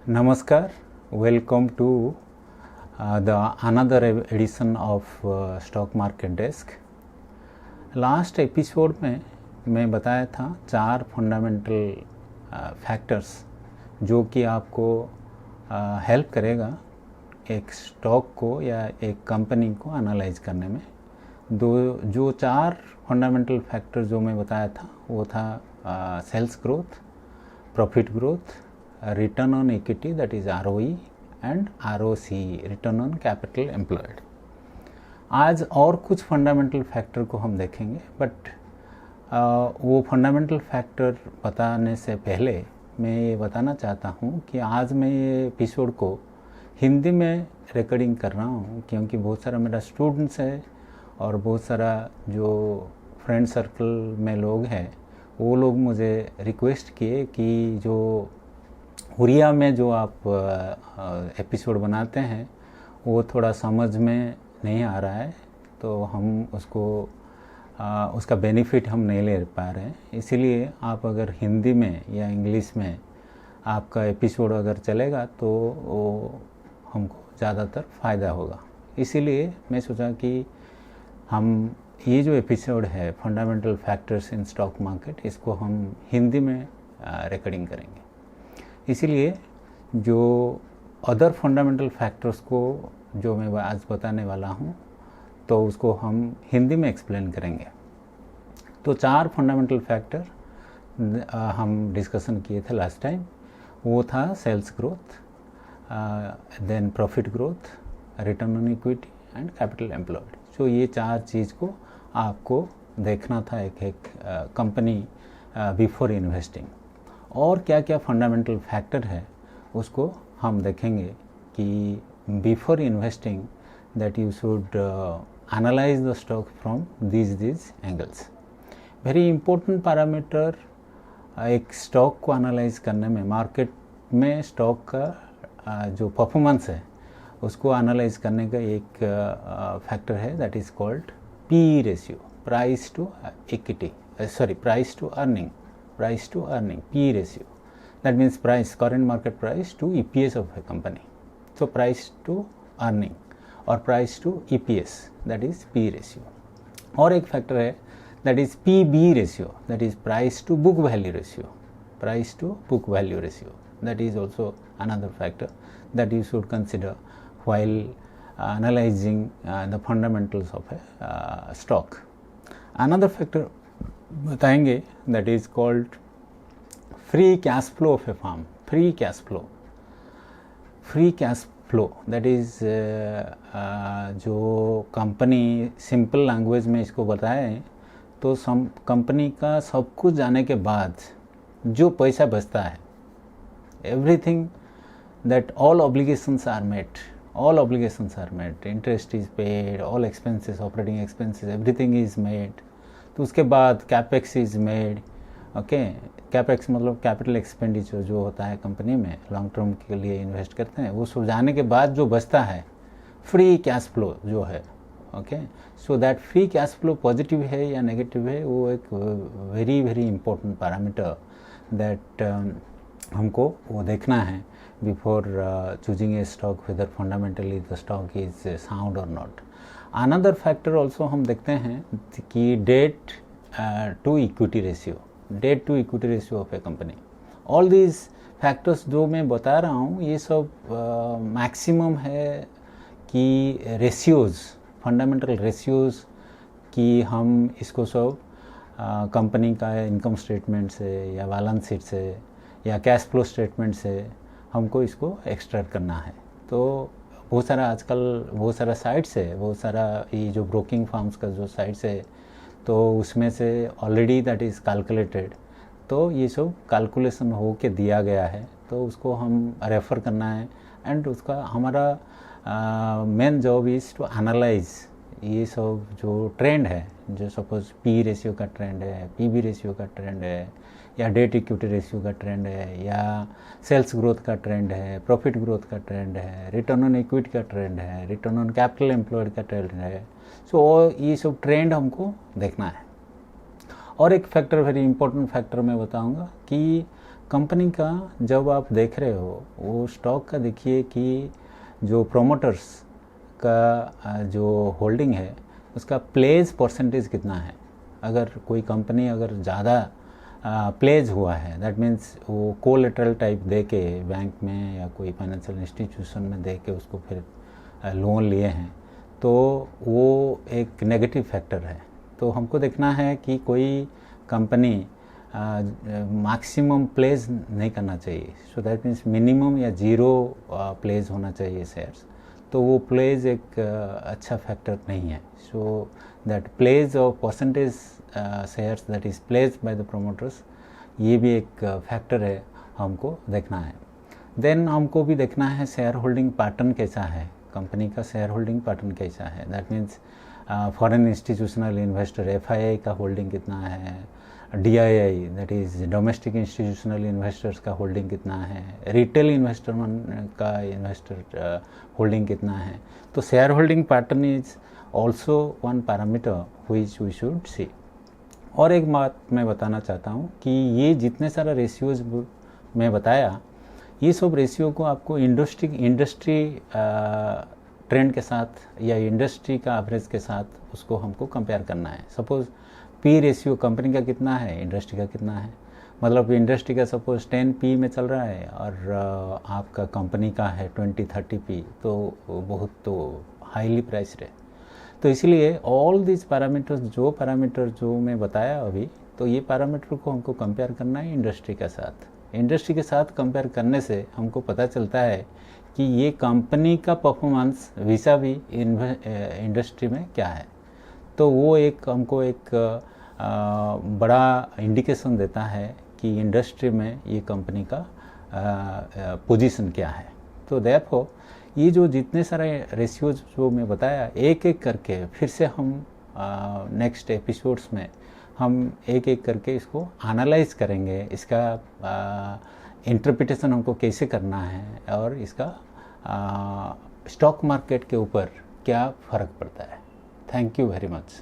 Namaskar, welcome to the another edition of Stock Market Desk. Last episode में मैं बताया था 4 फंडामेंटल फैक्टर्स जो कि आपको हेल्प करेगा एक स्टॉक को या एक कंपनी को एनालाइज करने में। जो 4 फंडामेंटल फैक्टर जो मैं बताया था वो था sales growth, profit growth, return on equity that is ROE and ROCE return on capital employed. आज और कुछ फंडामेंटल फैक्टर को हम देखेंगे, बट वो फंडामेंटल फैक्टर बताने से पहले मैं ये बताना चाहता हूँ कि आज मैं ये एपिसोड को हिंदी में रिकॉर्डिंग कर रहा हूँ क्योंकि बहुत सारा मेरा स्टूडेंट्स है और बहुत सारा जो फ्रेंड सर्कल में लोग हैं वो लोग मुझे रिक्वेस्ट किए कि जो उड़िया में जो आप एपिसोड बनाते हैं वो थोड़ा समझ में नहीं आ रहा है, तो हम उसको उसका बेनिफिट हम नहीं ले पा रहे हैं। इसीलिए आप अगर हिंदी में या इंग्लिश में आपका एपिसोड अगर चलेगा तो वो हमको ज़्यादातर फ़ायदा होगा। इसीलिए मैं सोचा कि हम ये जो एपिसोड है fundamental factors in stock market, इसको हम हिंदी में रिकॉर्डिंग करेंगे। इसीलिए जो अदर फंडामेंटल फैक्टर्स को जो मैं आज बताने वाला हूँ तो उसको हम हिंदी में एक्सप्लेन करेंगे। तो 4 फंडामेंटल फैक्टर हम डिस्कशन किए थे लास्ट टाइम। वो था sales growth, then profit growth, return on equity and capital employed. तो ये 4 चीज़ को आपको देखना था एक कंपनी बिफोर इन्वेस्टिंग। और क्या क्या फंडामेंटल फैक्टर है उसको हम देखेंगे कि before investing that you should analyse the stock from these angles. Very important parameter एक स्टॉक को एनालाइज करने में, मार्केट में स्टॉक का जो परफॉर्मेंस है उसको एनालाइज करने का एक फैक्टर है that is called PE ratio, price to equity, price to earning, PE ratio. That means price, current market price to EPS of a company. So price to earning or price to EPS, that is PE ratio. और एक factor है that is PB ratio, that is price to book value ratio. Price to book value ratio, that is also another factor that you should consider while analyzing the fundamentals of a stock. Another factor बताएंगे that is called free cash flow of a firm. Free cash flow that is जो company simple language में इसको बताएं तो company का सब कुछ जाने के बाद जो पैसा बचता है, everything that all obligations are met, interest is paid, all expenses, operating expenses, everything is made. तो उसके बाद capex is made. Okay, capex मतलब कैपिटल एक्सपेंडिचर जो होता है कंपनी में लॉन्ग टर्म के लिए इन्वेस्ट करते हैं, वो सब जाने के बाद जो बचता है फ्री कैश फ्लो जो है। Okay, so that free cash flow positive है या नेगेटिव है वो एक very very important parameter that हमको वो देखना है before choosing a stock whether fundamentally the stock is sound और नॉट। अनदर फैक्टर ऑल्सो हम देखते हैं कि debt to equity ratio of a company. All these factors जो मैं बता रहा हूँ ये सब मैक्सिमम है कि रेशियोज़, फंडामेंटल रेशियोज़ कि हम इसको सब कंपनी का इनकम स्टेटमेंट से या बैलेंस शीट से या कैश फ्लो स्टेटमेंट से हमको इसको एक्सट्रैक्ट करना है। तो बहुत सारा साइट्स है, बहुत सारा ये जो ब्रोकिंग फर्म्स का जो साइट्स है तो उसमें से ऑलरेडी दैट इज़ कैलकुलेटेड, तो ये सब कैलकुलेशन हो के दिया गया है, तो उसको हम रेफ़र करना है। एंड उसका हमारा main job is to analyse ये सब जो ट्रेंड है, जो सपोज PE रेशियो का ट्रेंड है, PB रेशियो का ट्रेंड है, या डेट इक्विटी रेशियो का ट्रेंड है, या सेल्स ग्रोथ का ट्रेंड है, प्रॉफिट ग्रोथ का ट्रेंड है, रिटर्न ऑन इक्विटी का ट्रेंड है, रिटर्न ऑन कैपिटल एम्प्लॉयड का ट्रेंड है। सो ये सब ट्रेंड हमको देखना है। और एक फैक्टर वेरी इंपॉर्टेंट फैक्टर मैं बताऊंगा कि कंपनी का जब आप देख रहे हो वो स्टॉक का देखिए कि जो प्रोमोटर्स का जो होल्डिंग है उसका प्लेज परसेंटेज कितना है। अगर कोई कंपनी अगर ज़्यादा प्लेज हुआ है, दैट मीन्स वो कोलेटरल टाइप दे के बैंक में या कोई फाइनेंशियल इंस्टीट्यूशन में दे के उसको फिर लोन लिए हैं, तो वो एक नेगेटिव फैक्टर है। तो हमको देखना है कि कोई कंपनी मैक्सिमम प्लेज नहीं करना चाहिए, सो दैट मीन्स मिनिमम या ज़ीरो प्लेज होना चाहिए शेयर्स। तो वो प्लेज एक अच्छा फैक्टर नहीं है। So that pledge of percentage shares that is pledge by the promoters, ये भी एक फैक्टर है, हमको देखना है। देन हमको भी देखना है शेयर होल्डिंग पैटर्न कैसा है, कंपनी का शेयर होल्डिंग पैटर्न कैसा है। That means foreign institutional investor FII का होल्डिंग कितना है, DII that is domestic institutional investors का होल्डिंग कितना है, रिटेल इन्वेस्टर का इन्वेस्टर होल्डिंग कितना है। तो share holding pattern is also one parameter which we should see. और एक बात मैं बताना चाहता हूँ कि ये जितने सारा रेशियोज मैं बताया, ये सब रेशियो को आपको इंडस्ट्री ट्रेंड के साथ या इंडस्ट्री का एवरेज के साथ उसको हमको कंपेयर करना है। सपोज़ P रेशियो कंपनी का कितना है, इंडस्ट्री का कितना है। मतलब इंडस्ट्री का सपोज 10 P में चल रहा है और आपका कंपनी का है 20-30 P, तो बहुत तो हाईली प्राइस्ड है। तो इसलिए ऑल दिस पैरामीटर्स जो मैं बताया अभी, तो ये पैरामीटर को हमको कंपेयर करना है इंडस्ट्री के साथ। इंडस्ट्री के साथ कंपेयर करने से हमको पता चलता है कि ये कंपनी का परफॉर्मेंस विसा-वी इंडस्ट्री में क्या है। तो वो एक हमको एक बड़ा इंडिकेशन देता है कि इंडस्ट्री में ये कंपनी का पोजीशन क्या है। तो देयरफॉर ये जो जितने सारे रेशियोज जो मैं बताया, एक एक करके फिर से हम नेक्स्ट एपिसोड्स में हम एक एक करके इसको एनालाइज करेंगे, इसका इंटरप्रिटेशन हमको कैसे करना है और इसका स्टॉक मार्केट के ऊपर क्या फ़र्क पड़ता है। Thank you very much.